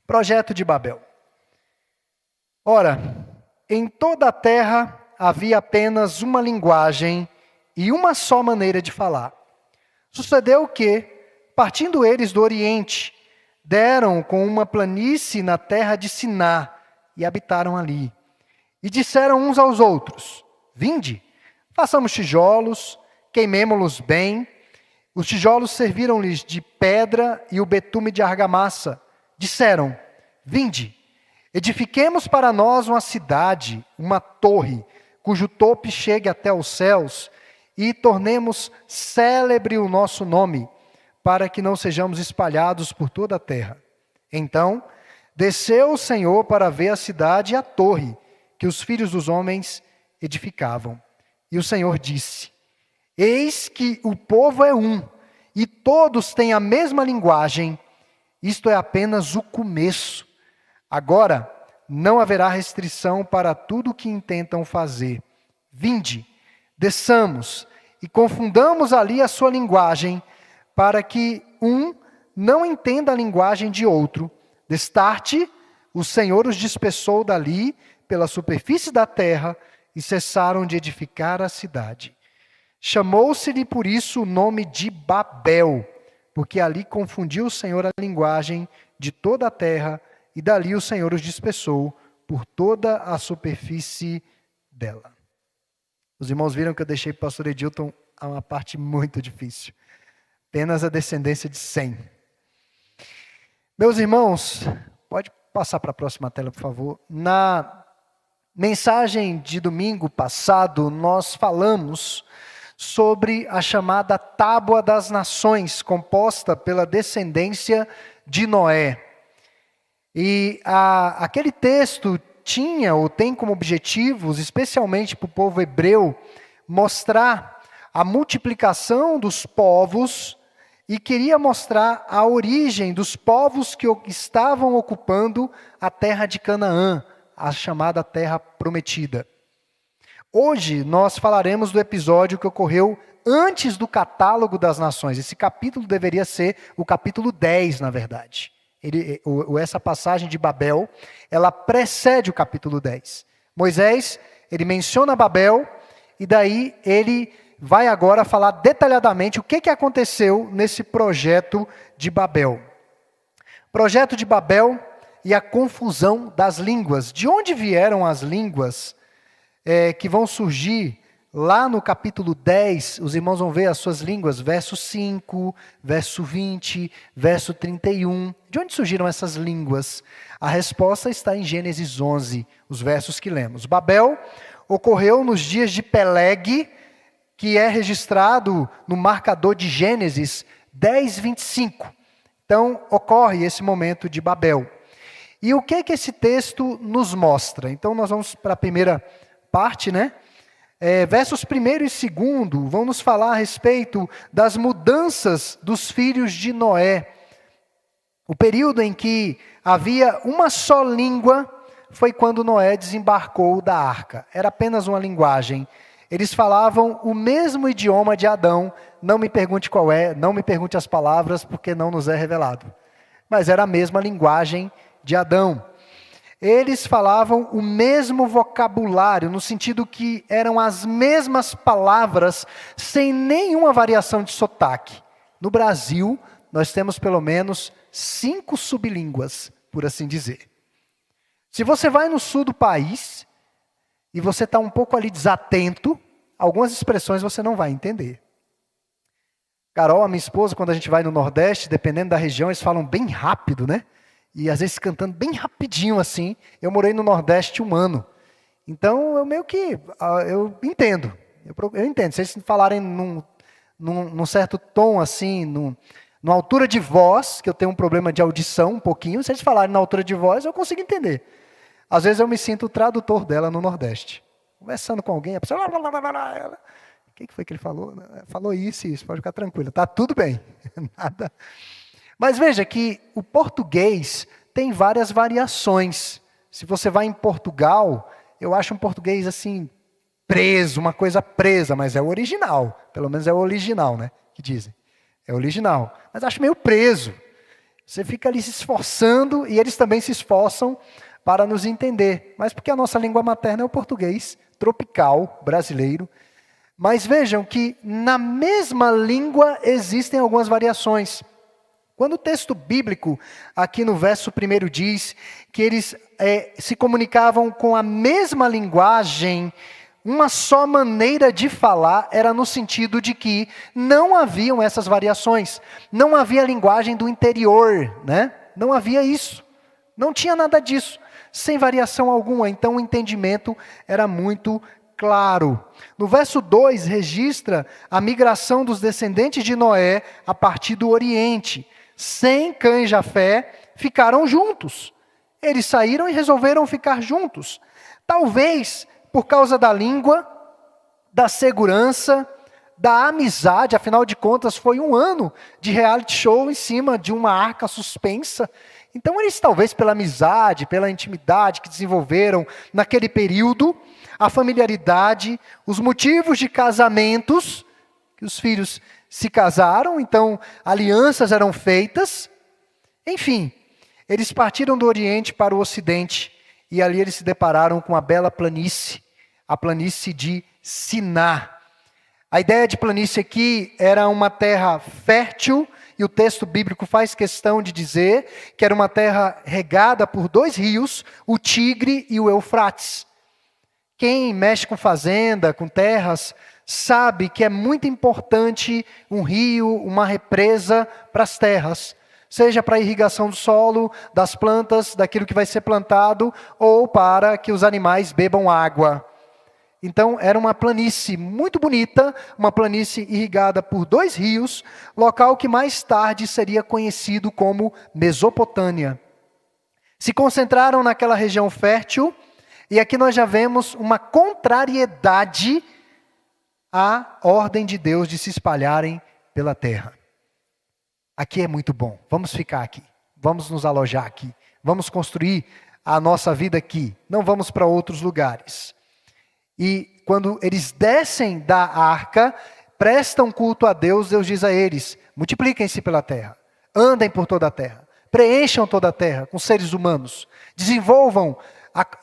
Projeto de Babel. Ora, em toda a terra havia apenas uma linguagem e uma só maneira de falar. Sucedeu que, partindo eles do Oriente, deram com uma planície na terra de Siná e habitaram ali. E disseram uns aos outros: Vinde, façamos tijolos, queimemo-los bem. Os tijolos serviram-lhes de pedra e o betume de argamassa. Disseram: Vinde, edifiquemos para nós uma cidade, uma torre, cujo tope chegue até os céus, e tornemos célebre o nosso nome, para que não sejamos espalhados por toda a terra. Então, desceu o Senhor para ver a cidade e a torre que os filhos dos homens edificavam. E o Senhor disse: Eis que o povo é um, e todos têm a mesma linguagem. Isto é apenas o começo. Agora, não haverá restrição para tudo o que intentam fazer. Vinde, desçamos e confundamos ali a sua linguagem, para que um não entenda a linguagem de outro. Destarte, o Senhor os dispersou dali pela superfície da terra e cessaram de edificar a cidade. Chamou-se-lhe por isso o nome de Babel, porque ali confundiu o Senhor a linguagem de toda a terra, e dali o Senhor os dispersou por toda a superfície dela. Os irmãos viram que eu deixei para o pastor Edilton uma parte muito difícil. Apenas a descendência de Sem. Meus irmãos, pode passar para a próxima tela, por favor. Na mensagem de domingo passado, nós falamos sobre a chamada Tábua das Nações, composta pela descendência de Noé. E aquele texto tinha ou tem como objetivos, especialmente para o povo hebreu, mostrar a multiplicação dos povos e queria mostrar a origem dos povos que estavam ocupando a terra de Canaã, a chamada Terra Prometida. Hoje nós falaremos do episódio que ocorreu antes do catálogo das nações. Esse capítulo deveria ser o capítulo 10, na verdade. Essa passagem de Babel, ela precede o capítulo 10. Moisés, ele menciona Babel, e daí ele vai agora falar detalhadamente o que aconteceu nesse projeto de Babel. Projeto de Babel e a confusão das línguas. De onde vieram as línguas que vão surgir lá no capítulo 10, os irmãos vão ver as suas línguas, verso 5, verso 20, verso 31. De onde surgiram essas línguas? A resposta está em Gênesis 11, os versos que lemos. Babel ocorreu nos dias de Peleg, que é registrado no marcador de Gênesis 10, 25. Então, ocorre esse momento de Babel. E o que esse texto nos mostra? Então, nós vamos para a primeira parte, né? Versos 1 e 2 vão nos falar a respeito das mudanças dos filhos de Noé. O período em que havia uma só língua foi quando Noé desembarcou da arca. Era apenas uma linguagem. Eles falavam o mesmo idioma de Adão. Não me pergunte qual é, não me pergunte as palavras, porque não nos é revelado. Mas era a mesma linguagem de Adão. Eles falavam o mesmo vocabulário, no sentido que eram as mesmas palavras, sem nenhuma variação de sotaque. No Brasil, nós temos pelo menos 5 sublínguas, por assim dizer. Se você vai no sul do país, e você está um pouco ali desatento, algumas expressões você não vai entender. Carol, a minha esposa, quando a gente vai no Nordeste, dependendo da região, eles falam bem rápido, né? E às vezes cantando bem rapidinho assim. Eu morei no Nordeste 1 ano. Então eu meio que, eu entendo. Eu entendo. Se eles falarem num certo tom assim, numa altura de voz, que eu tenho um problema de audição um pouquinho, se eles falarem na altura de voz, eu consigo entender. Às vezes eu me sinto o tradutor dela no Nordeste. Conversando com alguém, a pessoa... O que foi que ele falou? Falou isso e isso, pode ficar tranquilo. Está tudo bem. Nada... Mas veja que o português tem várias variações. Se você vai em Portugal, eu acho um português assim, preso, uma coisa presa, mas é o original. Pelo menos é o original, né? Que dizem. É o original. Mas acho meio preso. Você fica ali se esforçando e eles também se esforçam para nos entender. Mas porque a nossa língua materna é o português tropical brasileiro. Mas vejam que na mesma língua existem algumas variações. Quando o texto bíblico, aqui no verso 1 diz que eles se comunicavam com a mesma linguagem, uma só maneira de falar, era no sentido de que não haviam essas variações. Não havia linguagem do interior, né? Não havia isso. Não tinha nada disso, sem variação alguma. Então o entendimento era muito claro. No verso 2 registra a migração dos descendentes de Noé a partir do Oriente. Sem Cã e Jafé ficaram juntos. Eles saíram e resolveram ficar juntos. Talvez por causa da língua, da segurança, da amizade. Afinal de contas, foi um ano de reality show em cima de uma arca suspensa. Então eles talvez pela amizade, pela intimidade que desenvolveram naquele período, a familiaridade, os motivos de casamentos, que os filhos se casaram, então alianças eram feitas. Enfim, eles partiram do Oriente para o Ocidente e ali eles se depararam com a bela planície, a planície de Siná. A ideia de planície aqui era uma terra fértil, e o texto bíblico faz questão de dizer que era uma terra regada por 2 rios, o Tigre e o Eufrates. Quem mexe com fazenda, com terras, sabe que é muito importante um rio, uma represa para as terras, seja para a irrigação do solo, das plantas, daquilo que vai ser plantado, ou para que os animais bebam água. Então era uma planície muito bonita, uma planície irrigada por 2 rios, local que mais tarde seria conhecido como Mesopotâmia. Se concentraram naquela região fértil, e aqui nós já vemos uma contrariedade à ordem de Deus de se espalharem pela terra. Aqui é muito bom, vamos ficar aqui, vamos nos alojar aqui, vamos construir a nossa vida aqui, não vamos para outros lugares. E quando eles descem da arca, prestam culto a Deus, Deus diz a eles: multipliquem-se pela terra, andem por toda a terra, preencham toda a terra com seres humanos, desenvolvam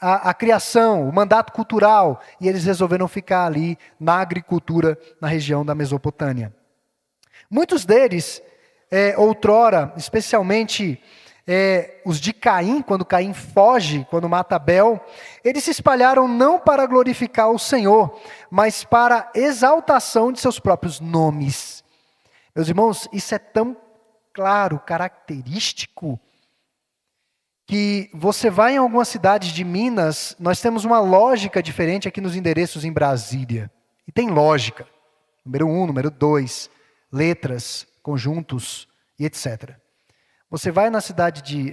a criação, o mandato cultural, e eles resolveram ficar ali na agricultura, na região da Mesopotâmia. Muitos deles, outrora, especialmente os de Caim, quando Caim foge, quando mata Abel, eles se espalharam não para glorificar o Senhor, mas para exaltação de seus próprios nomes. Meus irmãos, isso é tão claro, característico, que você vai em algumas cidades de Minas, nós temos uma lógica diferente aqui nos endereços em Brasília. E tem lógica. Número 1, número 2, letras, conjuntos e etc. Você vai na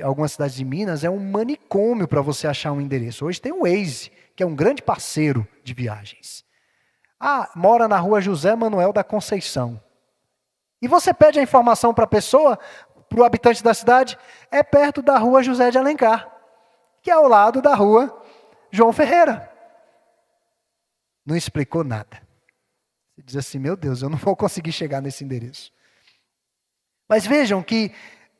algumas cidades de Minas, é um manicômio para você achar um endereço. Hoje tem o Waze, que é um grande parceiro de viagens. Mora na rua José Manuel da Conceição. E você pede a informação para a pessoa, para o habitante da cidade, é perto da rua José de Alencar, que é ao lado da rua João Ferreira. Não explicou nada. Você diz assim: meu Deus, eu não vou conseguir chegar nesse endereço. Mas vejam que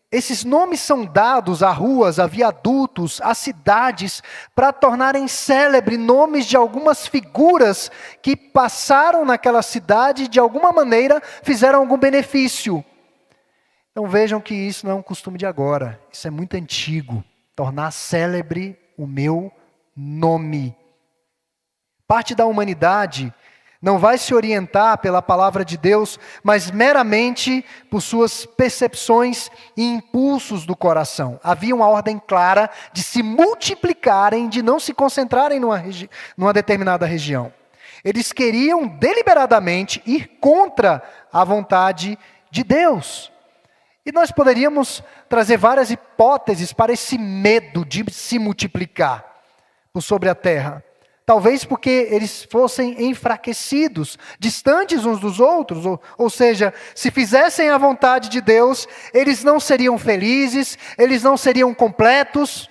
esses nomes são dados a ruas, a viadutos, a cidades, para tornarem célebre nomes de algumas figuras que passaram naquela cidade e de alguma maneira fizeram algum benefício. Então vejam que isso não é um costume de agora, isso é muito antigo, tornar célebre o meu nome. Parte da humanidade não vai se orientar pela palavra de Deus, mas meramente por suas percepções e impulsos do coração. Havia uma ordem clara de se multiplicarem, de não se concentrarem numa determinada região. Eles queriam deliberadamente ir contra a vontade de Deus. E nós poderíamos trazer várias hipóteses para esse medo de se multiplicar por sobre a terra. Talvez porque eles fossem enfraquecidos, distantes uns dos outros, ou seja, se fizessem a vontade de Deus, eles não seriam felizes, eles não seriam completos.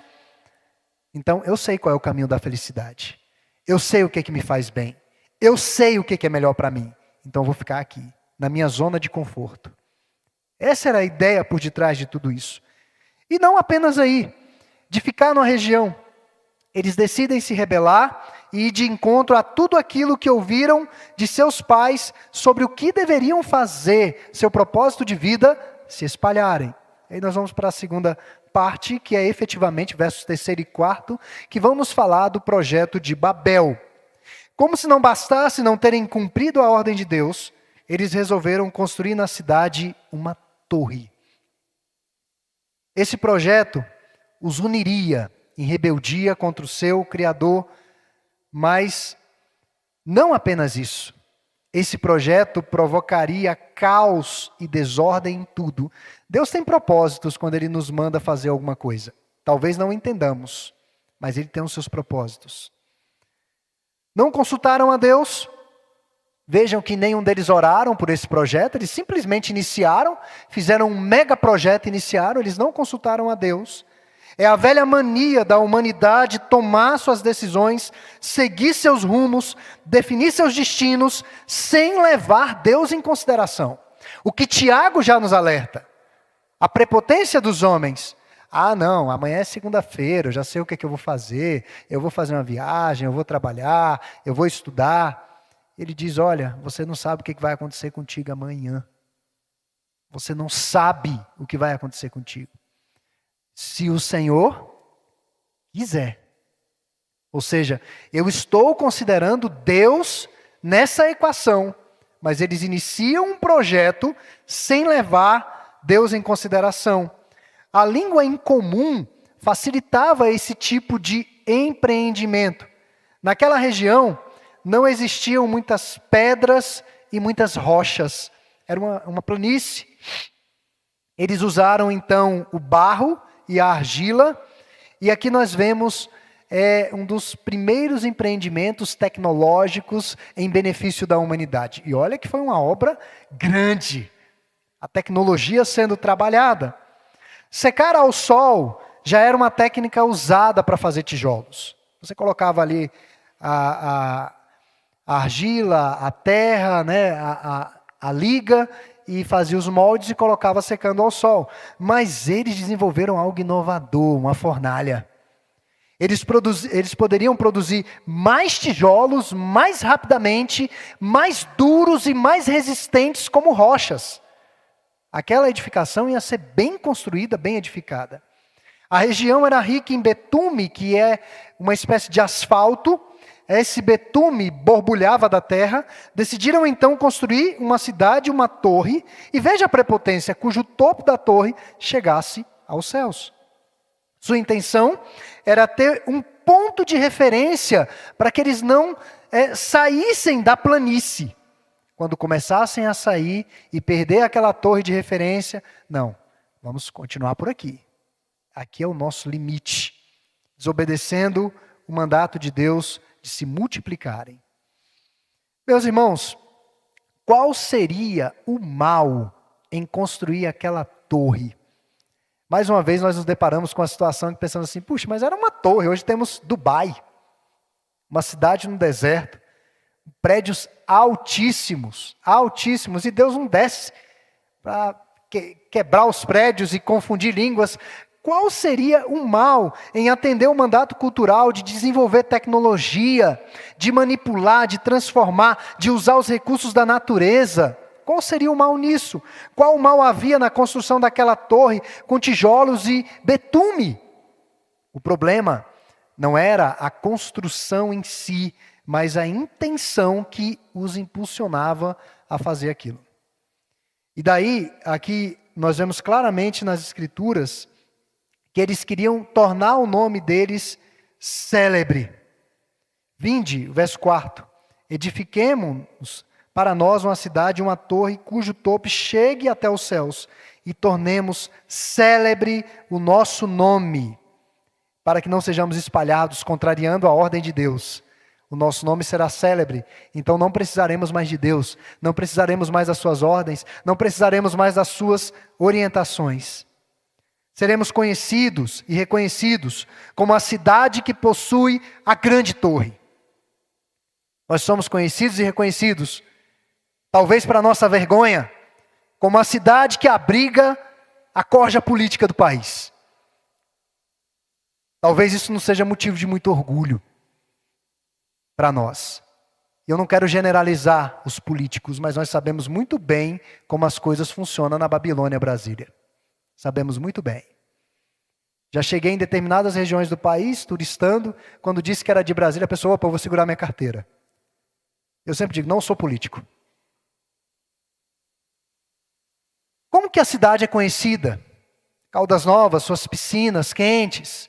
Então, eu sei qual é o caminho da felicidade. Eu sei o que é que me faz bem. Eu sei o que é que é melhor para mim. Então, eu vou ficar aqui, na minha zona de conforto. Essa era a ideia por detrás de tudo isso. E não apenas aí, de ficar numa região. Eles decidem se rebelar e ir de encontro a tudo aquilo que ouviram de seus pais sobre o que deveriam fazer, seu propósito de vida, se espalharem. Aí nós vamos para a segunda parte, que é efetivamente versos 3º e 4º, que vão nos falar do projeto de Babel. Como se não bastasse não terem cumprido a ordem de Deus, eles resolveram construir na cidade uma torre. Esse projeto os uniria em rebeldia contra o seu Criador, mas não apenas isso. Esse projeto provocaria caos e desordem em tudo. Deus tem propósitos quando Ele nos manda fazer alguma coisa. Talvez não entendamos, mas Ele tem os seus propósitos. Não consultaram a Deus. Vejam que nenhum deles oraram por esse projeto. Eles simplesmente iniciaram, fizeram um mega projeto e iniciaram. Eles não consultaram a Deus. É a velha mania da humanidade tomar suas decisões, seguir seus rumos, definir seus destinos, sem levar Deus em consideração. O que Tiago já nos alerta. A prepotência dos homens. Ah, não, amanhã é segunda-feira, eu já sei o que é que eu vou fazer uma viagem, eu vou trabalhar, eu vou estudar. Ele diz, olha, você não sabe o que vai acontecer contigo amanhã. Você não sabe o que vai acontecer contigo. Se o Senhor quiser. Ou seja, eu estou considerando Deus nessa equação, mas eles iniciam um projeto sem levar Deus em consideração. A língua incomum facilitava esse tipo de empreendimento. Naquela região não existiam muitas pedras e muitas rochas. Era uma planície. Eles usaram então o barro e a argila, e aqui nós vemos um dos primeiros empreendimentos tecnológicos em benefício da humanidade. E olha que foi uma obra grande, a tecnologia sendo trabalhada. Secar ao sol já era uma técnica usada para fazer tijolos. Você colocava ali a argila, a terra, né, a liga, e fazia os moldes e colocava secando ao sol. Mas eles desenvolveram algo inovador, uma fornalha. Eles poderiam produzir mais tijolos, mais rapidamente, mais duros e mais resistentes como rochas. Aquela edificação ia ser bem construída, bem edificada. A região era rica em betume, que é uma espécie de asfalto. Esse betume borbulhava da terra. Decidiram então construir uma cidade, uma torre. E veja a prepotência, cujo topo da torre chegasse aos céus. Sua intenção era ter um ponto de referência para que eles não saíssem da planície. Quando começassem a sair e perder aquela torre de referência, não, vamos continuar por aqui. Aqui é o nosso limite. Desobedecendo o mandato de Deus de se multiplicarem. Meus irmãos, qual seria o mal em construir aquela torre? Mais uma vez nós nos deparamos com a situação que pensamos assim, puxa, mas era uma torre, hoje temos Dubai, uma cidade no deserto, prédios altíssimos, altíssimos, e Deus não desce para quebrar os prédios e confundir línguas. Qual seria o mal em atender o mandato cultural de desenvolver tecnologia, de manipular, de transformar, de usar os recursos da natureza? Qual seria o mal nisso? Qual mal havia na construção daquela torre com tijolos e betume? O problema não era a construção em si, mas a intenção que os impulsionava a fazer aquilo. E daí, aqui nós vemos claramente nas Escrituras que eles queriam tornar o nome deles célebre. Vinde, verso 4, edifiquemo-nos para nós uma cidade, uma torre, cujo topo chegue até os céus, e tornemos célebre o nosso nome, para que não sejamos espalhados, contrariando a ordem de Deus. O nosso nome será célebre, então não precisaremos mais de Deus, não precisaremos mais das suas ordens, não precisaremos mais das suas orientações. Seremos conhecidos e reconhecidos como a cidade que possui a grande torre. Nós somos conhecidos e reconhecidos, talvez para nossa vergonha, como a cidade que abriga a corja política do país. Talvez isso não seja motivo de muito orgulho para nós. Eu não quero generalizar os políticos, mas nós sabemos muito bem como as coisas funcionam na Babilônia, Brasília. Sabemos muito bem. Já cheguei em determinadas regiões do país, turistando, quando disse que era de Brasília, a pessoa, opa, eu vou segurar minha carteira. Eu sempre digo, não sou político. Como que a cidade é conhecida? Caldas Novas, suas piscinas quentes.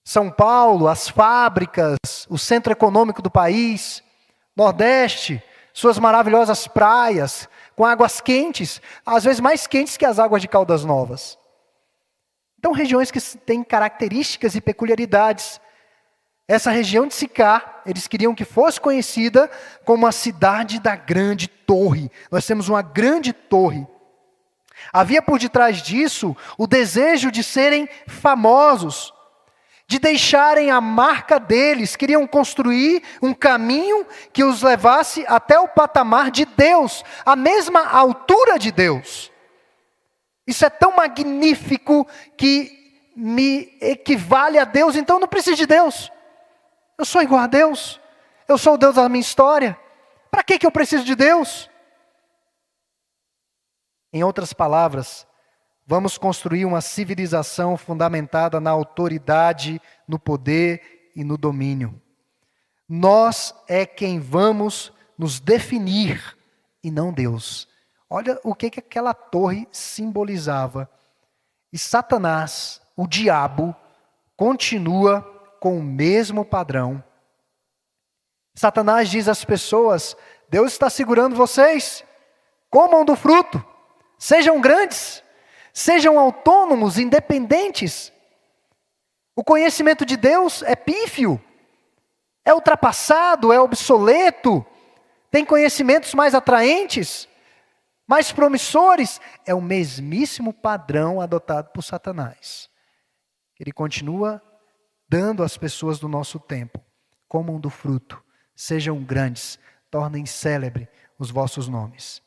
São Paulo, as fábricas, o centro econômico do país. Nordeste, suas maravilhosas praias, com águas quentes, às vezes mais quentes que as águas de Caldas Novas. Então, regiões que têm características e peculiaridades. Essa região de Sicá, eles queriam que fosse conhecida como a cidade da grande torre. Nós temos uma grande torre. Havia por detrás disso o desejo de serem famosos, de deixarem a marca deles. Queriam construir um caminho que os levasse até o patamar de Deus, a mesma altura de Deus. Isso é tão magnífico que me equivale a Deus, então eu não preciso de Deus. Eu sou igual a Deus. Eu sou o Deus da minha história. Para que eu preciso de Deus? Em outras palavras, vamos construir uma civilização fundamentada na autoridade, no poder e no domínio. Nós é quem vamos nos definir e não Deus. Olha o que aquela torre simbolizava. E Satanás, o diabo, continua com o mesmo padrão. Satanás diz às pessoas, Deus está segurando vocês, comam do fruto, sejam grandes, sejam autônomos, independentes. O conhecimento de Deus é pífio, é ultrapassado, é obsoleto, tem conhecimentos mais atraentes, mais promissores. É o mesmíssimo padrão adotado por Satanás. Ele continua dando às pessoas do nosso tempo, comam do fruto, sejam grandes, tornem célebre os vossos nomes.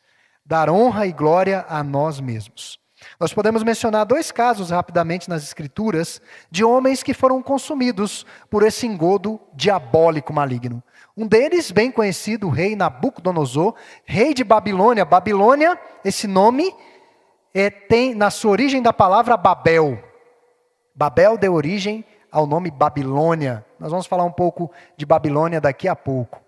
Dar honra e glória a nós mesmos. Nós podemos mencionar 2 casos rapidamente nas Escrituras de homens que foram consumidos por esse engodo diabólico maligno. Um deles, bem conhecido, o rei Nabucodonosor, rei de Babilônia. Babilônia, esse nome, tem na sua origem da palavra Babel. Babel deu origem ao nome Babilônia. Nós vamos falar um pouco de Babilônia daqui a pouco.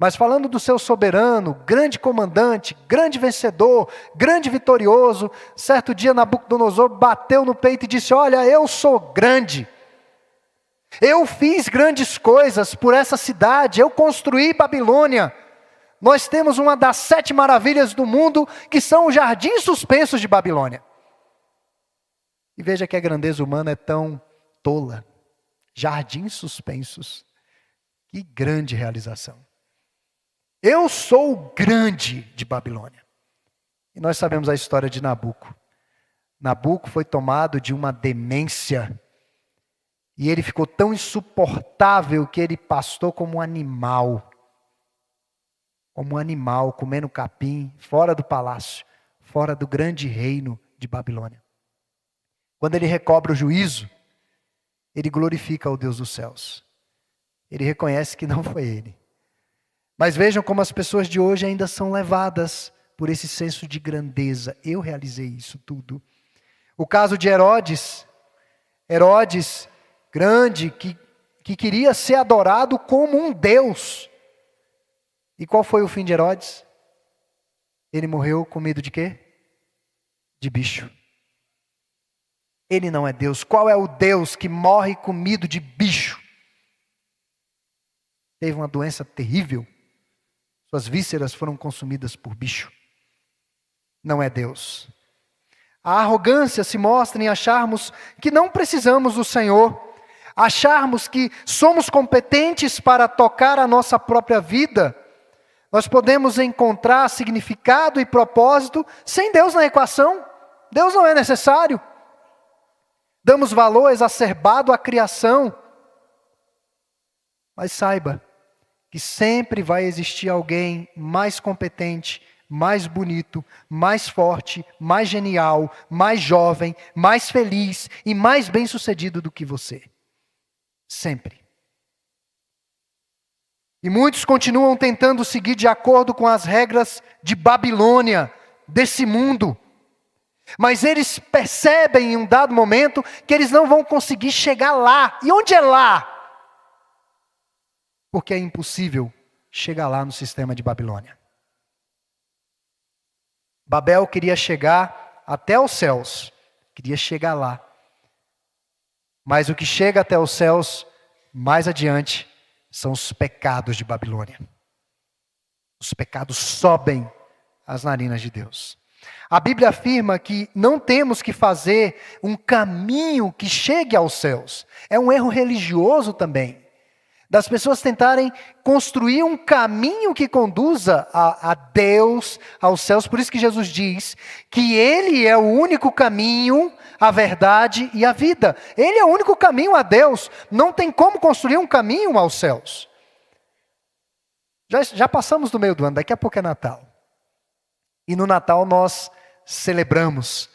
Mas falando do seu soberano, grande comandante, grande vencedor, grande vitorioso, certo dia Nabucodonosor bateu no peito e disse, olha, eu sou grande. Eu fiz grandes coisas por essa cidade, eu construí Babilônia. Nós temos uma das 7 maravilhas do mundo, que são os jardins suspensos de Babilônia. E veja que a grandeza humana é tão tola. Jardins suspensos. Que grande realização. Eu sou o grande de Babilônia. E nós sabemos a história de Nabuco. Nabuco foi tomado de uma demência. E ele ficou tão insuportável que ele pastou como um animal. Como um animal, comendo capim, fora do palácio, fora do grande reino de Babilônia. Quando ele recobra o juízo, ele glorifica o Deus dos céus. Ele reconhece que não foi ele. Mas vejam como as pessoas de hoje ainda são levadas por esse senso de grandeza. Eu realizei isso tudo. O caso de Herodes. Herodes, grande, que queria ser adorado como um Deus. E qual foi o fim de Herodes? Ele morreu com medo de quê? De bicho. Ele não é Deus. Qual é o Deus que morre com medo de bicho? Teve uma doença terrível. Suas vísceras foram consumidas por bicho. Não é Deus. A arrogância se mostra em acharmos que não precisamos do Senhor. Acharmos que somos competentes para tocar a nossa própria vida. Nós podemos encontrar significado e propósito sem Deus na equação. Deus não é necessário. Damos valor exacerbado à criação. Mas saiba que sempre vai existir alguém mais competente, mais bonito, mais forte, mais genial, mais jovem, mais feliz e mais bem-sucedido do que você. Sempre. E muitos continuam tentando seguir de acordo com as regras de Babilônia, desse mundo. Mas eles percebem em um dado momento que eles não vão conseguir chegar lá. E onde é lá? Porque é impossível chegar lá no sistema de Babilônia. Babel queria chegar até os céus. Queria chegar lá. Mas o que chega até os céus, mais adiante, são os pecados de Babilônia. Os pecados sobem às narinas de Deus. A Bíblia afirma que não temos que fazer um caminho que chegue aos céus. É um erro religioso também. Das pessoas tentarem construir um caminho que conduza a Deus, aos céus. Por isso que Jesus diz que Ele é o único caminho, a verdade e a vida. Ele é o único caminho a Deus. Não tem como construir um caminho aos céus. Já passamos do meio do ano, daqui a pouco é Natal. E no Natal nós celebramos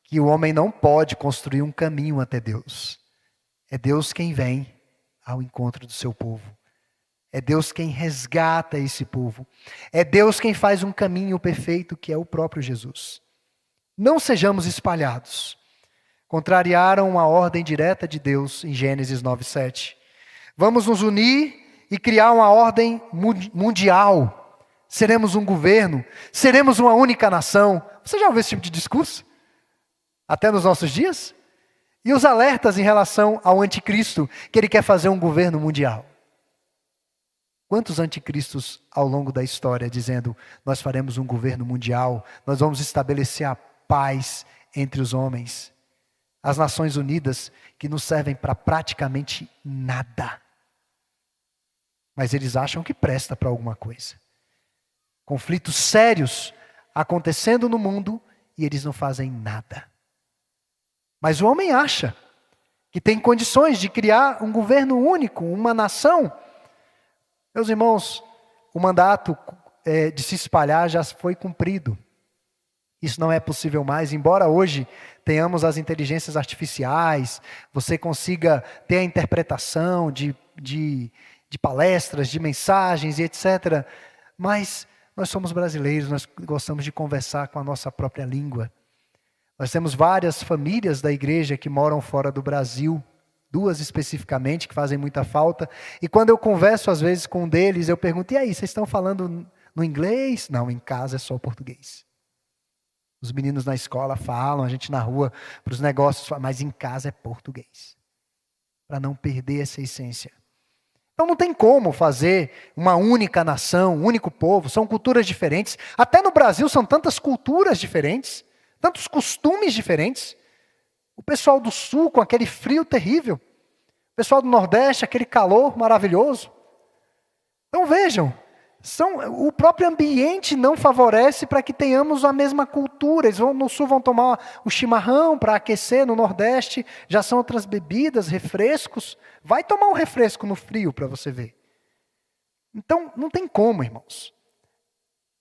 que o homem não pode construir um caminho até Deus. É Deus quem vem ao encontro do seu povo. É Deus quem resgata esse povo. É Deus quem faz um caminho perfeito, que é o próprio Jesus. Não sejamos espalhados. Contrariaram a ordem direta de Deus em Gênesis 9:7. Vamos nos unir e criar uma ordem mundial. Seremos um governo. Seremos uma única nação. Você já ouviu esse tipo de discurso? Até nos nossos dias? E os alertas em relação ao anticristo, que ele quer fazer um governo mundial. Quantos anticristos ao longo da história dizendo, nós faremos um governo mundial, nós vamos estabelecer a paz entre os homens. As Nações Unidas, que não servem para praticamente nada. Mas eles acham que presta para alguma coisa. Conflitos sérios acontecendo no mundo e eles não fazem nada. Mas o homem acha que tem condições de criar um governo único, uma nação. Meus irmãos, o mandato de se espalhar já foi cumprido. Isso não é possível mais, embora hoje tenhamos as inteligências artificiais, você consiga ter a interpretação de palestras, de mensagens e etc. Mas nós somos brasileiros, nós gostamos de conversar com a nossa própria língua. Nós temos várias famílias da igreja que moram fora do Brasil, 2 especificamente, que fazem muita falta. E quando eu converso às vezes com um deles, eu pergunto, e aí, vocês estão falando no inglês? Não, em casa é só o português. Os meninos na escola falam, a gente na rua, para os negócios, mas em casa é português. Para não perder essa essência. Então não tem como fazer uma única nação, um único povo, são culturas diferentes. Até no Brasil são tantas culturas diferentes. Tantos costumes diferentes. O pessoal do sul com aquele frio terrível. O pessoal do nordeste, aquele calor maravilhoso. Então vejam, o próprio ambiente não favorece para que tenhamos a mesma cultura. Eles no sul vão tomar o chimarrão para aquecer, no nordeste já são outras bebidas, refrescos. Vai tomar um refresco no frio para você ver. Então não tem como, irmãos.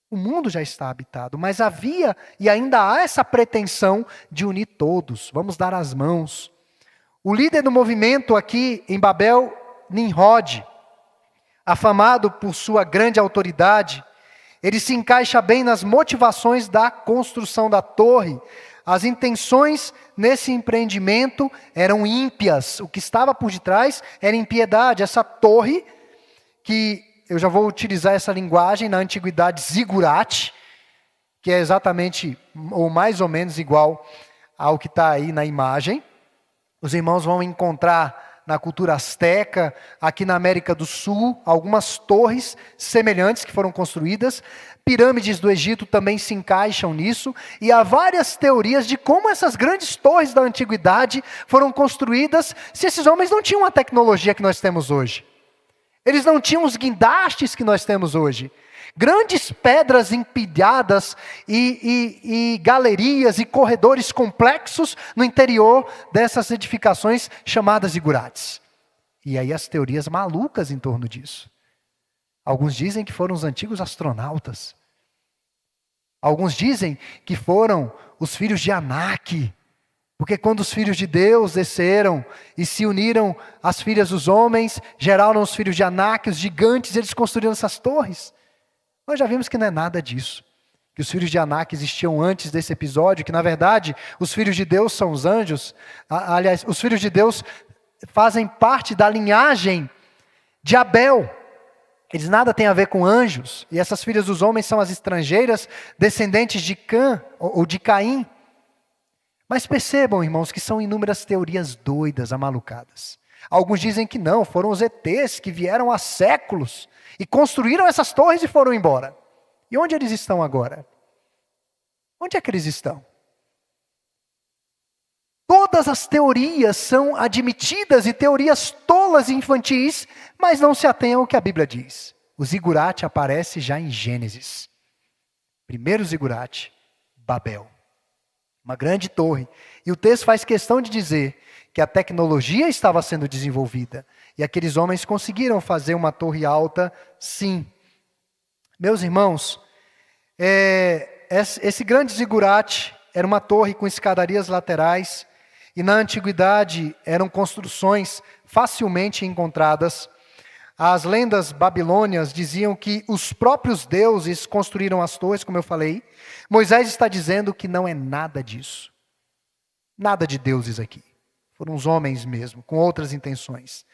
O mundo já está habitado, mas havia e ainda há essa pretensão de unir todos. Vamos dar as mãos. O líder do movimento aqui em Babel, Nimrod, afamado por sua grande autoridade, ele se encaixa bem nas motivações da construção da torre. As intenções nesse empreendimento eram ímpias. O que estava por detrás era impiedade. Essa torre que eu já vou utilizar essa linguagem na antiguidade zigurate, que é exatamente ou mais ou menos igual ao que está aí na imagem. Os irmãos vão encontrar na cultura asteca, aqui na América do Sul, algumas torres semelhantes que foram construídas. Pirâmides do Egito também se encaixam nisso. E há várias teorias de como essas grandes torres da antiguidade foram construídas se esses homens não tinham a tecnologia que nós temos hoje. Eles não tinham os guindastes que nós temos hoje. Grandes pedras empilhadas e galerias e corredores complexos no interior dessas edificações chamadas zigurates. E aí as teorias malucas em torno disso. Alguns dizem que foram os antigos astronautas. Alguns dizem que foram os filhos de Anak, Porque quando os filhos de Deus desceram e se uniram às filhas dos homens, geraram os filhos de Anak, os gigantes, eles construíram essas torres. Nós já vimos que não é nada disso. Que os filhos de Anak existiam antes desse episódio, que na verdade os filhos de Deus são os anjos. Aliás, os filhos de Deus fazem parte da linhagem de Abel. Eles nada têm a ver com anjos. E essas filhas dos homens são as estrangeiras, descendentes de Cã ou de Caim. Mas percebam, irmãos, que são inúmeras teorias doidas, amalucadas. Alguns dizem que não, foram os ETs que vieram há séculos e construíram essas torres e foram embora. E onde eles estão agora? Onde é que eles estão? Todas as teorias são admitidas e teorias tolas e infantis, mas não se atenham ao que a Bíblia diz. O zigurate aparece já em Gênesis. Primeiro zigurate, Babel. Uma grande torre. E o texto faz questão de dizer que a tecnologia estava sendo desenvolvida. E aqueles homens conseguiram fazer uma torre alta, sim. Meus irmãos, esse grande zigurate era uma torre com escadarias laterais. E na antiguidade eram construções facilmente encontradas. As lendas babilônias diziam que os próprios deuses construíram as torres, como eu falei. Moisés está dizendo que não é nada disso. Nada de deuses aqui. Foram os homens mesmo, com outras intenções.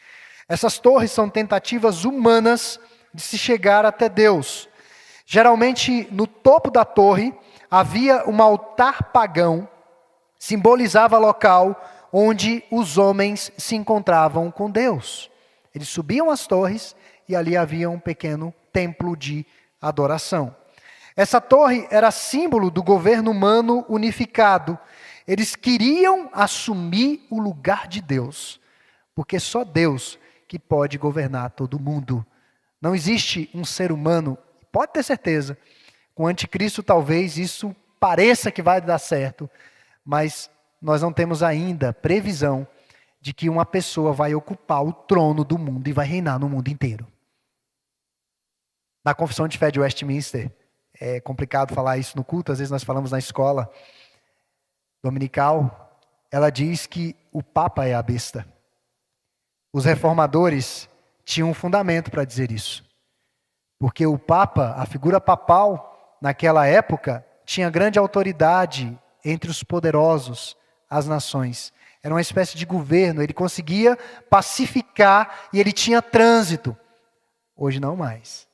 Essas torres são tentativas humanas de se chegar até Deus. Geralmente, no topo da torre, havia um altar pagão, simbolizava local onde os homens se encontravam com Deus. Eles subiam as torres e ali havia um pequeno templo de adoração. Essa torre era símbolo do governo humano unificado. Eles queriam assumir o lugar de Deus, porque só Deus que pode governar todo mundo. Não existe um ser humano, pode ter certeza, com o anticristo talvez isso pareça que vai dar certo, mas nós não temos ainda previsão de que uma pessoa vai ocupar o trono do mundo e vai reinar no mundo inteiro. Na Confissão de Fé de Westminster, é complicado falar isso no culto, às vezes nós falamos na escola dominical, ela diz que o Papa é a besta. Os reformadores tinham um fundamento para dizer isso. Porque o Papa, a figura papal, naquela época, tinha grande autoridade entre os poderosos, as nações. Era uma espécie de governo, ele conseguia pacificar e ele tinha trânsito. Hoje não mais.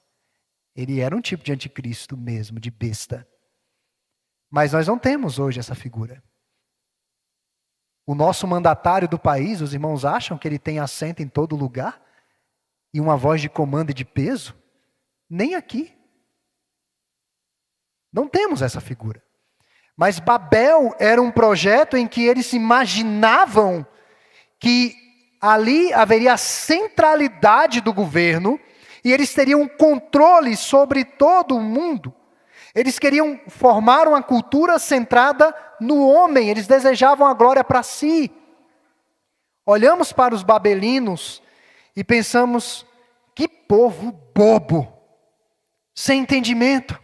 Ele era um tipo de anticristo mesmo, de besta. Mas nós não temos hoje essa figura. O nosso mandatário do país, os irmãos acham que ele tem assento em todo lugar? E uma voz de comando e de peso? Nem aqui. Não temos essa figura. Mas Babel era um projeto em que eles imaginavam que ali haveria a centralidade do governo e eles teriam controle sobre todo o mundo. Eles queriam formar uma cultura centrada no homem, eles desejavam a glória para si. Olhamos para os babelinos e pensamos, que povo bobo, sem entendimento.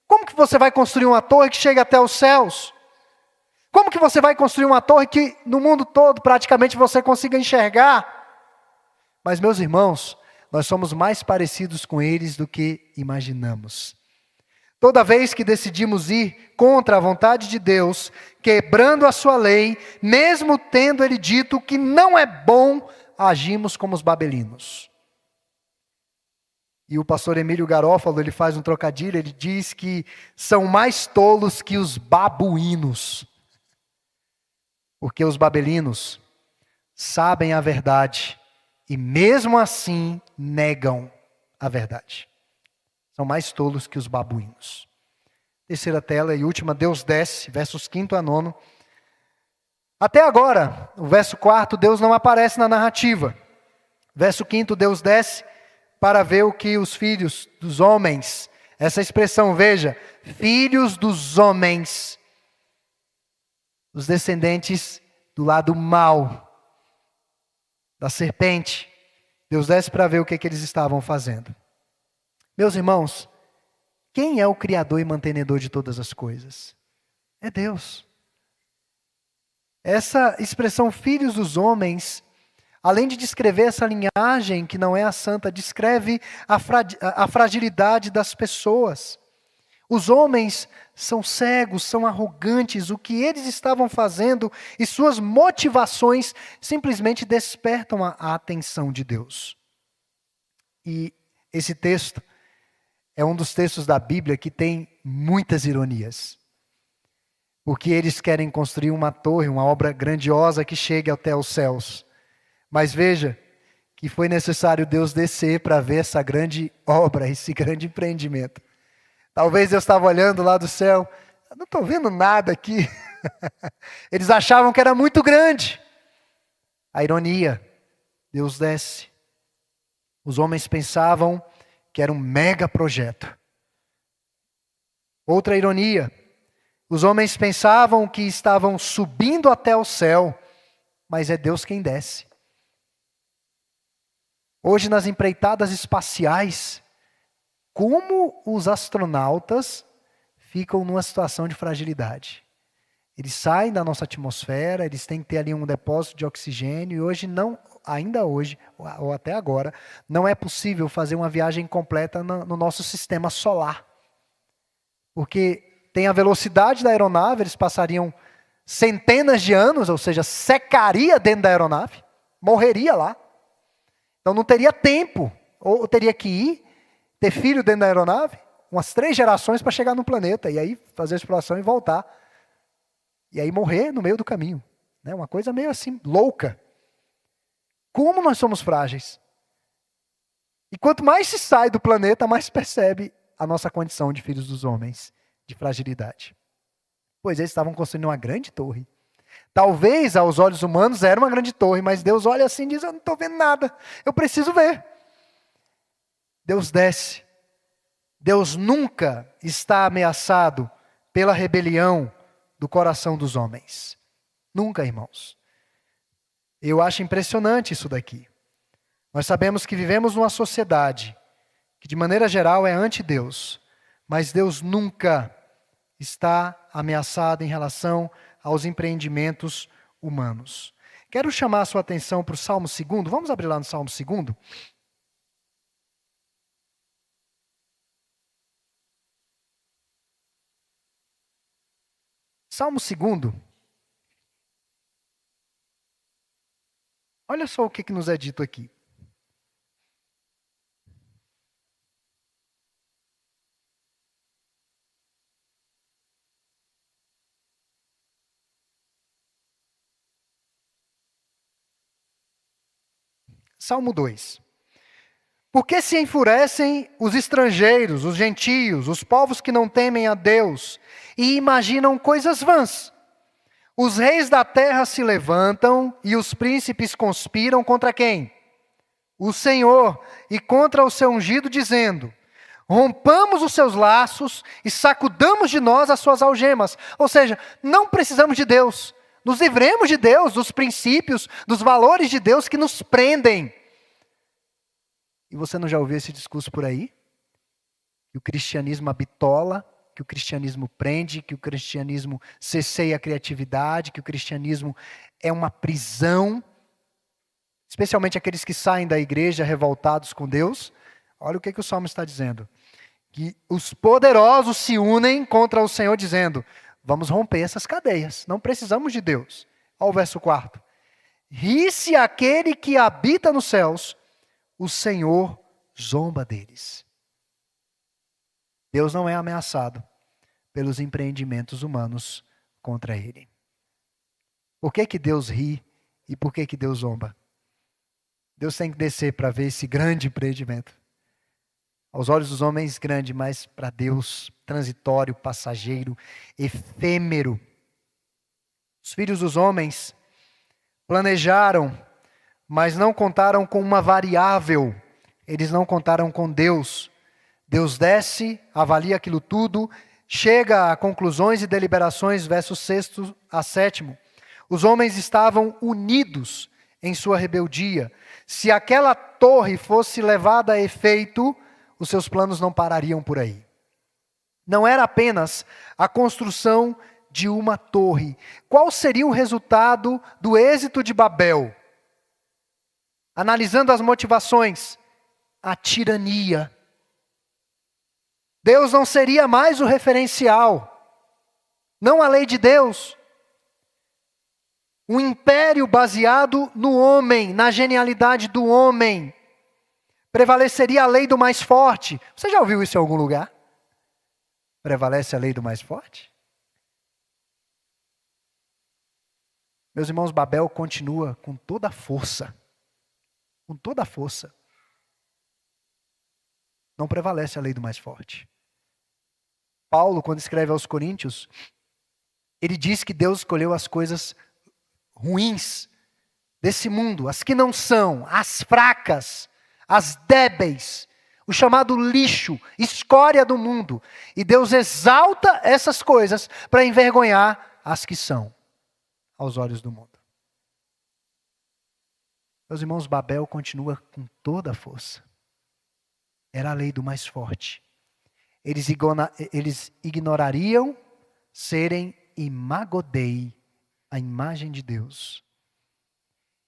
Como que você vai construir uma torre que chega até os céus? Como que você vai construir uma torre que no mundo todo praticamente você consiga enxergar? Mas meus irmãos, nós somos mais parecidos com eles do que imaginamos. Toda vez que decidimos ir contra a vontade de Deus, quebrando a sua lei, mesmo tendo ele dito que não é bom, agimos como os babelinos. E o pastor Emílio Garófalo, ele faz um trocadilho, ele diz que são mais tolos que os babuínos. Porque os babelinos sabem a verdade e mesmo assim negam a verdade. São mais tolos que os babuínos. Terceira tela e última, Deus desce, versos 5 a 9. Até agora, o verso 4, Deus não aparece na narrativa. Verso 5, Deus desce para ver o que os filhos dos homens, essa expressão, veja, filhos dos homens, os descendentes do lado mau, da serpente. Deus desce para ver o que eles estavam fazendo. Meus irmãos, quem é o Criador e mantenedor de todas as coisas? É Deus. Essa expressão filhos dos homens, além de descrever essa linhagem que não é a santa, descreve a fragilidade das pessoas. Os homens são cegos, são arrogantes, o que eles estavam fazendo e suas motivações simplesmente despertam a atenção de Deus. E esse texto é um dos textos da Bíblia que tem muitas ironias. Porque eles querem construir uma torre, uma obra grandiosa que chegue até os céus. Mas veja que foi necessário Deus descer para ver essa grande obra, esse grande empreendimento. Talvez Deus estava olhando lá do céu, eu não estou vendo nada aqui. Eles achavam que era muito grande. A ironia, Deus desce. Os homens pensavam que era um mega projeto. Outra ironia, os homens pensavam que estavam subindo até o céu, mas é Deus quem desce. Hoje, nas empreitadas espaciais, como os astronautas ficam numa situação de fragilidade. Eles saem da nossa atmosfera, eles têm que ter ali um depósito de oxigênio, e hoje não, ainda hoje, ou até agora, não é possível fazer uma viagem completa no nosso sistema solar. Porque tem a velocidade da aeronave, eles passariam centenas de anos, ou seja, secaria dentro da aeronave, morreria lá. Então não teria tempo, ou teria que ir, ter filho dentro da aeronave, umas 3 gerações para chegar no planeta, e aí fazer a exploração e voltar. E aí morrer no meio do caminho. Né? Uma coisa meio assim, louca. Como nós somos frágeis. E quanto mais se sai do planeta, mais percebe a nossa condição de filhos dos homens, de fragilidade. Pois eles estavam construindo uma grande torre. Talvez aos olhos humanos era uma grande torre, mas Deus olha assim e diz, eu não estou vendo nada, eu preciso ver. Deus desce. Deus nunca está ameaçado pela rebelião do coração dos homens. Nunca, irmãos. Eu acho impressionante isso daqui. Nós sabemos que vivemos numa sociedade que de maneira geral é anti-Deus, mas Deus nunca está ameaçado em relação aos empreendimentos humanos. Quero chamar a sua atenção para o Salmo 2. Vamos abrir lá no Salmo 2? Salmo 2. Olha só o que nos é dito aqui. Salmo 2. Por que se enfurecem os estrangeiros, os gentios, os povos que não temem a Deus e imaginam coisas vãs? Os reis da terra se levantam e os príncipes conspiram contra quem? O Senhor, e contra o seu ungido, dizendo, rompamos os seus laços e sacudamos de nós as suas algemas. Ou seja, não precisamos de Deus. Nos livremos de Deus, dos princípios, dos valores de Deus que nos prendem. E você não já ouviu esse discurso por aí? Que o cristianismo habitola, que o cristianismo prende, que o cristianismo cesseia a criatividade, que o cristianismo é uma prisão, especialmente aqueles que saem da igreja revoltados com Deus. Olha o que o Salmo está dizendo. Que os poderosos se unem contra o Senhor dizendo, vamos romper essas cadeias, não precisamos de Deus. Olha o verso 4. Ri-se aquele que habita nos céus, o Senhor zomba deles. Deus não é ameaçado pelos empreendimentos humanos contra ele. Por que Deus ri e por que Deus zomba? Deus tem que descer para ver esse grande empreendimento. Aos olhos dos homens grande, mas para Deus transitório, passageiro, efêmero. Os filhos dos homens planejaram, mas não contaram com uma variável. Eles não contaram com Deus. Deus desce, avalia aquilo tudo, chega a conclusões e deliberações, versos 6 a 7. Os homens estavam unidos em sua rebeldia. Se aquela torre fosse levada a efeito, os seus planos não parariam por aí. Não era apenas a construção de uma torre. Qual seria o resultado do êxito de Babel? Analisando as motivações, a tirania. Deus não seria mais o referencial, não a lei de Deus. Um império baseado no homem, na genialidade do homem. Prevaleceria a lei do mais forte. Você já ouviu isso em algum lugar? Prevalece a lei do mais forte? Meus irmãos, Babel continua com toda a força. Com toda a força. Não prevalece a lei do mais forte. Paulo, quando escreve aos Coríntios, ele diz que Deus escolheu as coisas ruins desse mundo, as que não são, as fracas, as débeis, o chamado lixo, escória do mundo. E Deus exalta essas coisas para envergonhar as que são, aos olhos do mundo. Meus irmãos, Babel continua com toda a força. Era a lei do mais forte. Eles ignorariam serem imagodei, a imagem de Deus.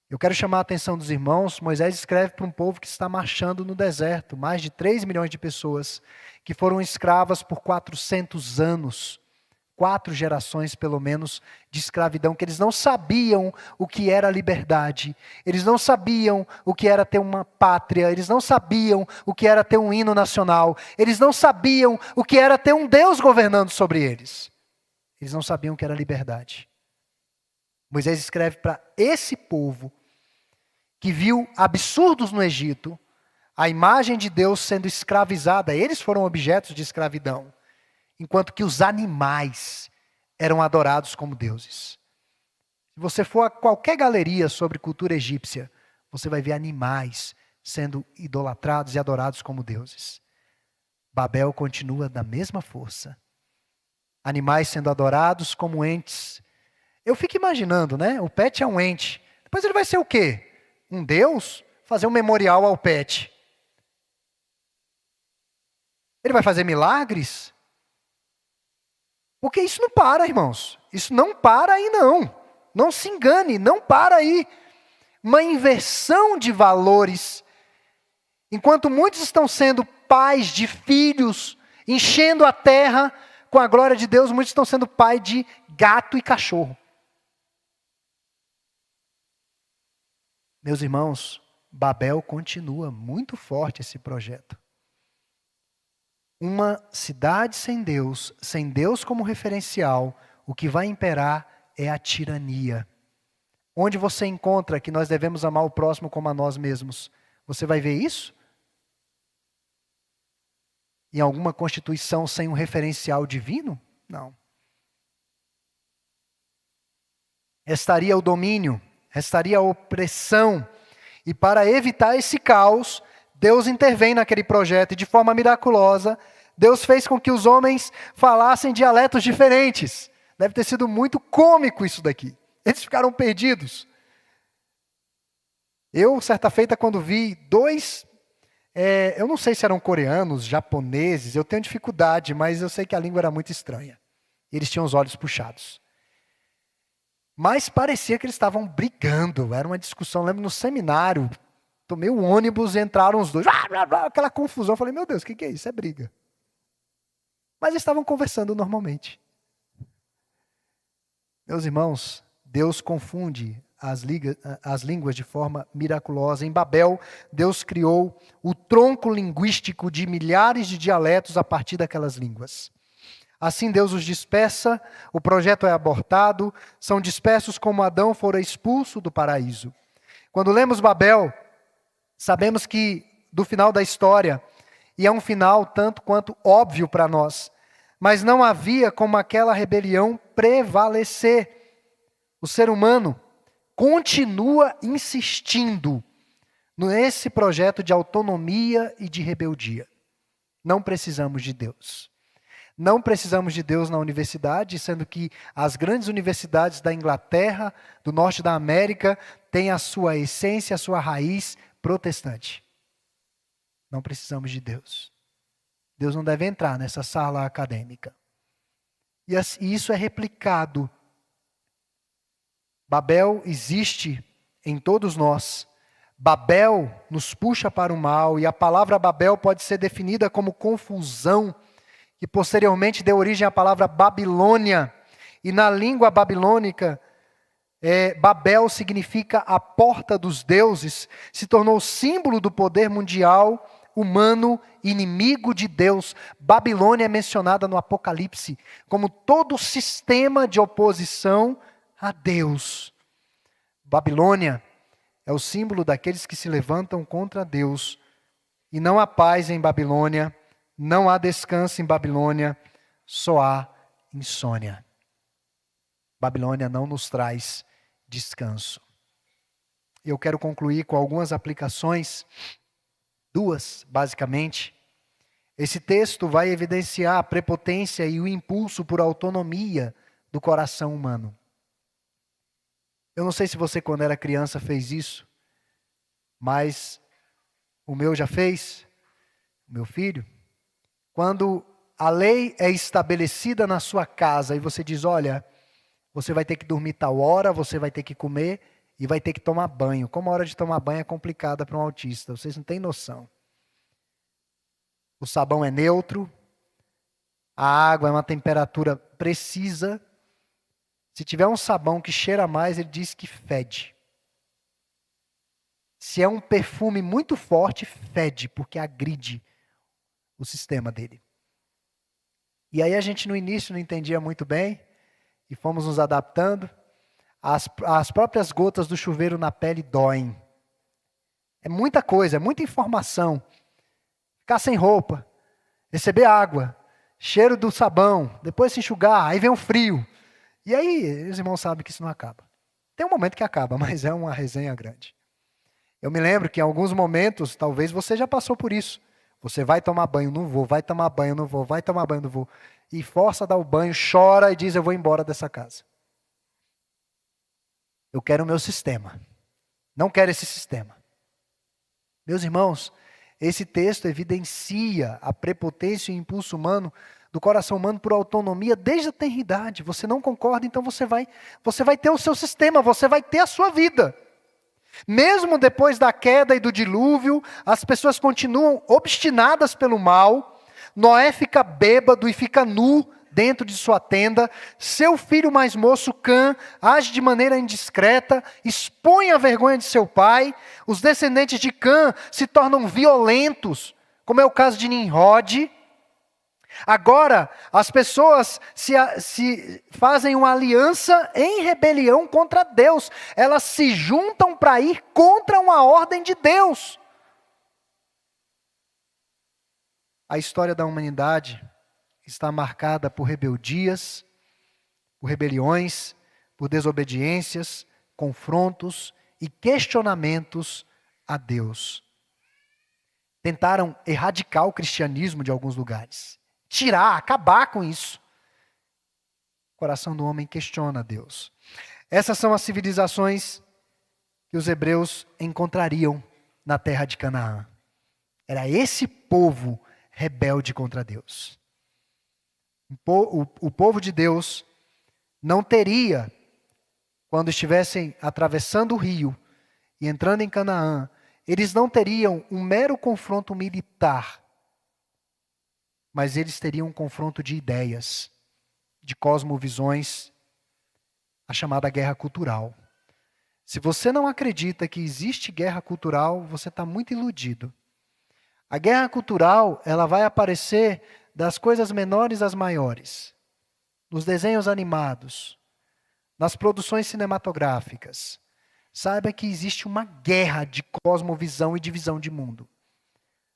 Eu quero chamar a atenção dos irmãos. Moisés escreve para um povo que está marchando no deserto, mais de 3 milhões de pessoas, que foram escravas por 400 anos, 4 gerações pelo menos de escravidão, que eles não sabiam o que era liberdade, eles não sabiam o que era ter uma pátria, eles não sabiam o que era ter um hino nacional, eles não sabiam o que era ter um Deus governando sobre eles. Eles não sabiam o que era liberdade. Moisés escreve para esse povo que viu absurdos no Egito, a imagem de Deus sendo escravizada, eles foram objetos de escravidão, enquanto que os animais eram adorados como deuses. Se você for a qualquer galeria sobre cultura egípcia, você vai ver animais sendo idolatrados e adorados como deuses. Babel continua da mesma força. Animais sendo adorados como entes. Eu fico imaginando, né? O pet é um ente. Depois ele vai ser o quê? Um deus? Fazer um memorial ao pet. Ele vai fazer milagres? Porque isso não para, irmãos. Isso não para aí, não. Não se engane, não para aí. Uma inversão de valores. Enquanto muitos estão sendo pais de filhos, enchendo a terra com a glória de Deus, muitos estão sendo pai de gato e cachorro. Meus irmãos, Babel continua muito forte esse projeto. Uma cidade sem Deus como referencial, o que vai imperar é a tirania. Onde você encontra que nós devemos amar o próximo como a nós mesmos, você vai ver isso? Em alguma constituição sem um referencial divino? Não. Restaria o domínio, restaria a opressão. E para evitar esse caos, Deus intervém naquele projeto e de forma miraculosa, Deus fez com que os homens falassem dialetos diferentes. Deve ter sido muito cômico isso daqui. Eles ficaram perdidos. Eu, certa feita, quando vi 2, eu não sei se eram coreanos, japoneses, eu tenho dificuldade, mas eu sei que a língua era muito estranha. Eles tinham os olhos puxados. Mas parecia que eles estavam brigando, era uma discussão. Eu lembro no seminário, tomei o ônibus e entraram os dois, aquela confusão. Eu falei, meu Deus, o que é isso? É briga. Mas eles estavam conversando normalmente. Meus irmãos, Deus confunde as línguas de forma miraculosa. Em Babel, Deus criou o tronco linguístico de milhares de dialetos a partir daquelas línguas. Assim Deus os dispersa, o projeto é abortado, são dispersos como Adão fora expulso do paraíso. Quando lemos Babel, sabemos que do final da história, e é um final tanto quanto óbvio para nós, mas não havia como aquela rebelião prevalecer. O ser humano continua insistindo nesse projeto de autonomia e de rebeldia. Não precisamos de Deus. Não precisamos de Deus na universidade, sendo que as grandes universidades da Inglaterra, do norte da América, têm a sua essência, a sua raiz protestante. Não precisamos de Deus. Deus não deve entrar nessa sala acadêmica. E isso é replicado. Babel existe em todos nós. Babel nos puxa para o mal, e a palavra Babel pode ser definida como confusão, que posteriormente deu origem à palavra Babilônia. E na língua babilônica, Babel significa a porta dos deuses, se tornou símbolo do poder mundial, humano, inimigo de Deus. Babilônia é mencionada no Apocalipse como todo sistema de oposição a Deus. Babilônia é o símbolo daqueles que se levantam contra Deus. E não há paz em Babilônia, não há descanso em Babilônia, só há insônia. Babilônia não nos traz descanso. Eu quero concluir com algumas aplicações, duas, basicamente. Esse texto vai evidenciar a prepotência e o impulso por autonomia do coração humano. Eu não sei se você, quando era criança, fez isso, mas o meu já fez, o meu filho. Quando a lei é estabelecida na sua casa e você diz, olha, você vai ter que dormir tal hora, você vai ter que comer e vai ter que tomar banho. Como a hora de tomar banho é complicada para um autista, vocês não têm noção. O sabão é neutro, a água é uma temperatura precisa. Se tiver um sabão que cheira mais, ele diz que fede. Se é um perfume muito forte, fede, porque agride o sistema dele. E aí a gente no início não entendia muito bem, e fomos nos adaptando. As próprias gotas do chuveiro na pele doem. É muita coisa, é muita informação. Ficar sem roupa, receber água, cheiro do sabão, depois se enxugar, aí vem o frio. E aí, os irmãos sabem que isso não acaba. Tem um momento que acaba, mas é uma resenha grande. Eu me lembro que em alguns momentos, talvez você já passou por isso. Você vai tomar banho, não vou, vai tomar banho, não vou, vai tomar banho, não vou. E força a dar o banho, chora e diz, eu vou embora dessa casa. Eu quero o meu sistema. Não quero esse sistema. Meus irmãos, esse texto evidencia a prepotência e o impulso humano, do coração humano por autonomia desde a tenridade. Você não concorda, então você vai ter o seu sistema, você vai ter a sua vida. Mesmo depois da queda e do dilúvio, as pessoas continuam obstinadas pelo mal. Noé fica bêbado e fica nu dentro de sua tenda. Seu filho mais moço, Cã, age de maneira indiscreta, expõe a vergonha de seu pai. Os descendentes de Cã se tornam violentos, como é o caso de Nimrod. Agora, as pessoas se fazem uma aliança em rebelião contra Deus. Elas se juntam para ir contra uma ordem de Deus. A história da humanidade está marcada por rebeldias, por rebeliões, por desobediências, confrontos e questionamentos a Deus. Tentaram erradicar o cristianismo de alguns lugares. Tirar, acabar com isso. O coração do homem questiona a Deus. Essas são as civilizações que os hebreus encontrariam na terra de Canaã. Era esse povo rebelde contra Deus. O povo de Deus não teria, quando estivessem atravessando o rio e entrando em Canaã, eles não teriam um mero confronto militar, mas eles teriam um confronto de ideias, de cosmovisões, a chamada guerra cultural. Se você não acredita que existe guerra cultural, você está muito iludido. A guerra cultural, ela vai aparecer das coisas menores às maiores, nos desenhos animados, nas produções cinematográficas. Saiba que existe uma guerra de cosmovisão e de visão de mundo.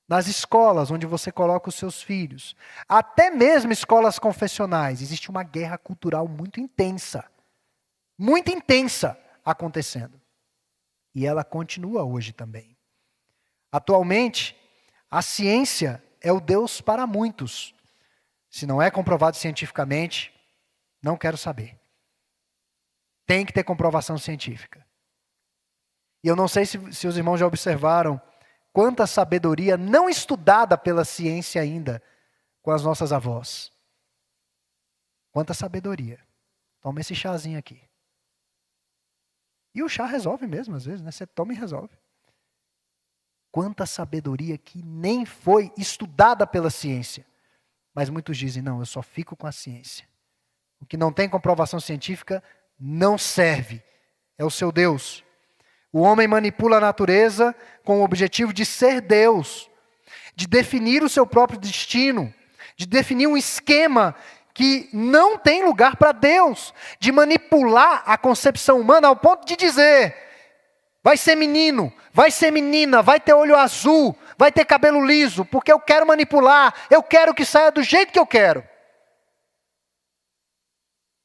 Nas escolas onde você coloca os seus filhos, até mesmo escolas confessionais, existe uma guerra cultural muito intensa acontecendo. E ela continua hoje também. Atualmente, a ciência é o Deus para muitos. Se não é comprovado cientificamente, não quero saber. Tem que ter comprovação científica. E eu não sei se os irmãos já observaram quanta sabedoria não estudada pela ciência ainda com as nossas avós. Quanta sabedoria. Toma esse chazinho aqui. E o chá resolve mesmo, às vezes, né? Você toma e resolve. Quanta sabedoria que nem foi estudada pela ciência. Mas muitos dizem, não, eu só fico com a ciência. O que não tem comprovação científica não serve. É o seu Deus. O homem manipula a natureza com o objetivo de ser Deus, de definir o seu próprio destino, de definir um esquema que não tem lugar para Deus, de manipular a concepção humana ao ponto de dizer, vai ser menino, vai ser menina, vai ter olho azul, vai ter cabelo liso, porque eu quero manipular, eu quero que saia do jeito que eu quero.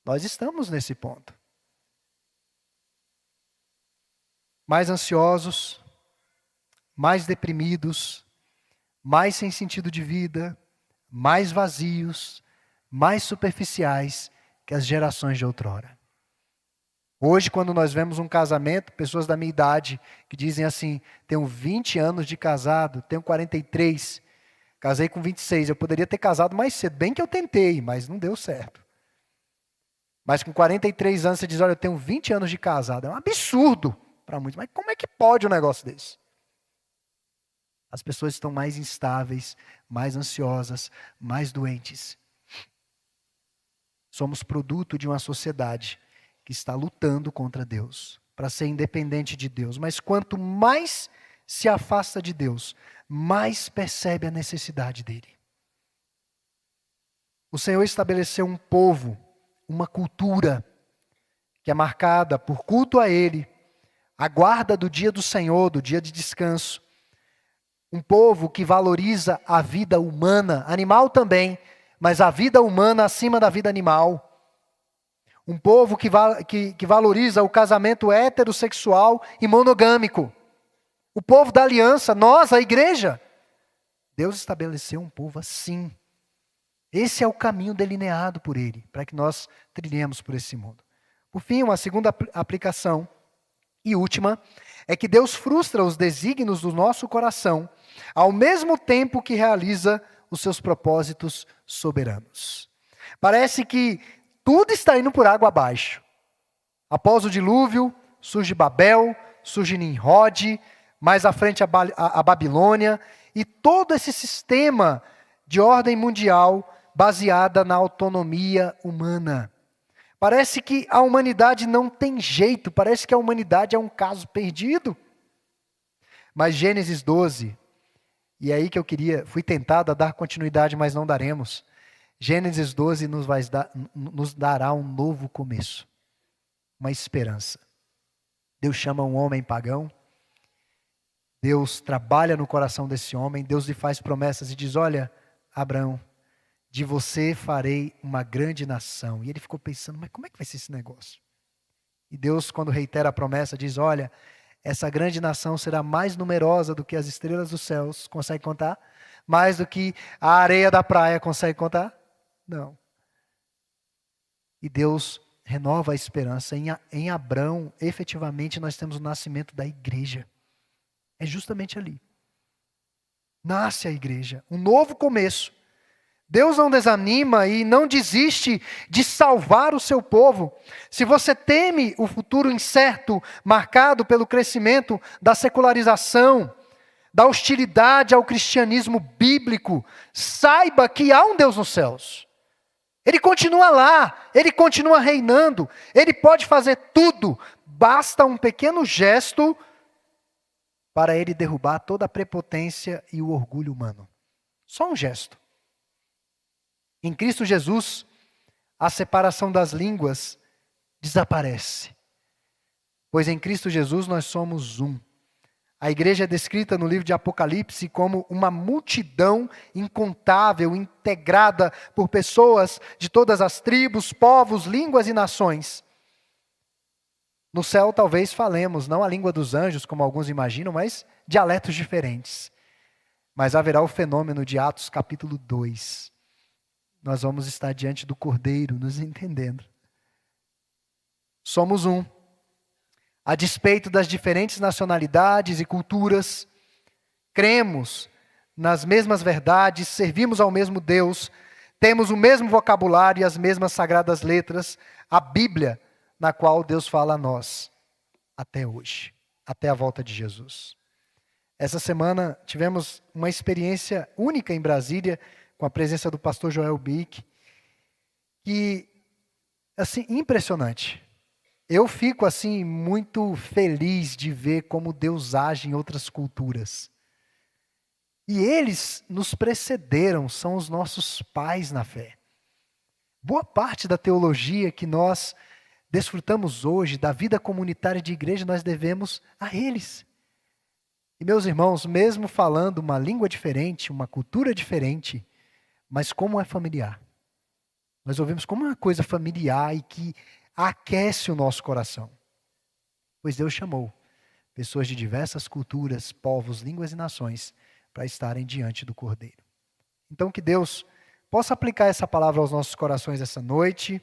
Nós estamos nesse ponto. Mais ansiosos, mais deprimidos, mais sem sentido de vida, mais vazios, mais superficiais que as gerações de outrora. Hoje, quando nós vemos um casamento, pessoas da minha idade que dizem assim, tenho 20 anos de casado, tenho 43, casei com 26, eu poderia ter casado mais cedo, bem que eu tentei, mas não deu certo. Mas com 43 anos você diz, olha, eu tenho 20 anos de casado, é um absurdo para muitos, mas como é que pode um negócio desse? As pessoas estão mais instáveis, mais ansiosas, mais doentes. Somos produto de uma sociedade que está lutando contra Deus, para ser independente de Deus. Mas quanto mais se afasta de Deus, mais percebe a necessidade dele. O Senhor estabeleceu um povo, uma cultura, que é marcada por culto a Ele, a guarda do dia do Senhor, do dia de descanso. Um povo que valoriza a vida humana, animal também, mas a vida humana acima da vida animal. Um povo que valoriza o casamento heterossexual e monogâmico. O povo da aliança, nós, a igreja. Deus estabeleceu um povo assim. Esse é o caminho delineado por Ele, para que nós trilhemos por esse mundo. Por fim, uma segunda aplicação e última, é que Deus frustra os desígnios do nosso coração, ao mesmo tempo que realiza os seus propósitos soberanos. Parece que tudo está indo por água abaixo. Após o dilúvio, surge Babel, surge Nimrod, mais à frente a Babilônia, e todo esse sistema de ordem mundial baseada na autonomia humana. Parece que a humanidade não tem jeito, parece que a humanidade é um caso perdido. Mas Gênesis 12, e é aí que fui tentado a dar continuidade, mas não daremos. Gênesis 12 nos dará um novo começo, uma esperança. Deus chama um homem pagão, Deus trabalha no coração desse homem, Deus lhe faz promessas e diz, olha, Abraão, de você farei uma grande nação. E ele ficou pensando, mas como é que vai ser esse negócio? E Deus, quando reitera a promessa, diz, olha, essa grande nação será mais numerosa do que as estrelas dos céus, consegue contar? Mais do que a areia da praia, consegue contar? Não. E Deus renova a esperança. Em Abrão, efetivamente, nós temos o nascimento da igreja. É justamente ali. Nasce a igreja, um novo começo. Deus não desanima e não desiste de salvar o seu povo. Se você teme o futuro incerto, marcado pelo crescimento da secularização, da hostilidade ao cristianismo bíblico, saiba que há um Deus nos céus. Ele continua lá, Ele continua reinando, Ele pode fazer tudo, basta um pequeno gesto para Ele derrubar toda a prepotência e o orgulho humano. Só um gesto. Em Cristo Jesus, a separação das línguas desaparece. Pois em Cristo Jesus nós somos um. A igreja é descrita no livro de Apocalipse como uma multidão incontável, integrada por pessoas de todas as tribos, povos, línguas e nações. No céu talvez falemos, não a língua dos anjos, como alguns imaginam, mas dialetos diferentes. Mas haverá o fenômeno de Atos capítulo 2. Nós vamos estar diante do Cordeiro, nos entendendo. Somos um. A despeito das diferentes nacionalidades e culturas, cremos nas mesmas verdades, servimos ao mesmo Deus, Temos o mesmo vocabulário e as mesmas sagradas letras, a Bíblia, na qual Deus fala a nós, até hoje, até a volta de Jesus. Essa semana tivemos uma experiência única em Brasília, com a presença do pastor Joel Bick, que, assim, impressionante. Eu fico, assim, muito feliz de ver como Deus age em outras culturas. E eles nos precederam, são os nossos pais na fé. Boa parte da teologia que nós desfrutamos hoje, da vida comunitária de igreja, nós devemos a eles. E meus irmãos, mesmo falando uma língua diferente, uma cultura diferente, mas como é familiar. Nós ouvimos como é uma coisa familiar e que aquece o nosso coração. Pois Deus chamou pessoas de diversas culturas, povos, línguas e nações para estarem diante do Cordeiro. Então que Deus possa aplicar essa palavra aos nossos corações essa noite.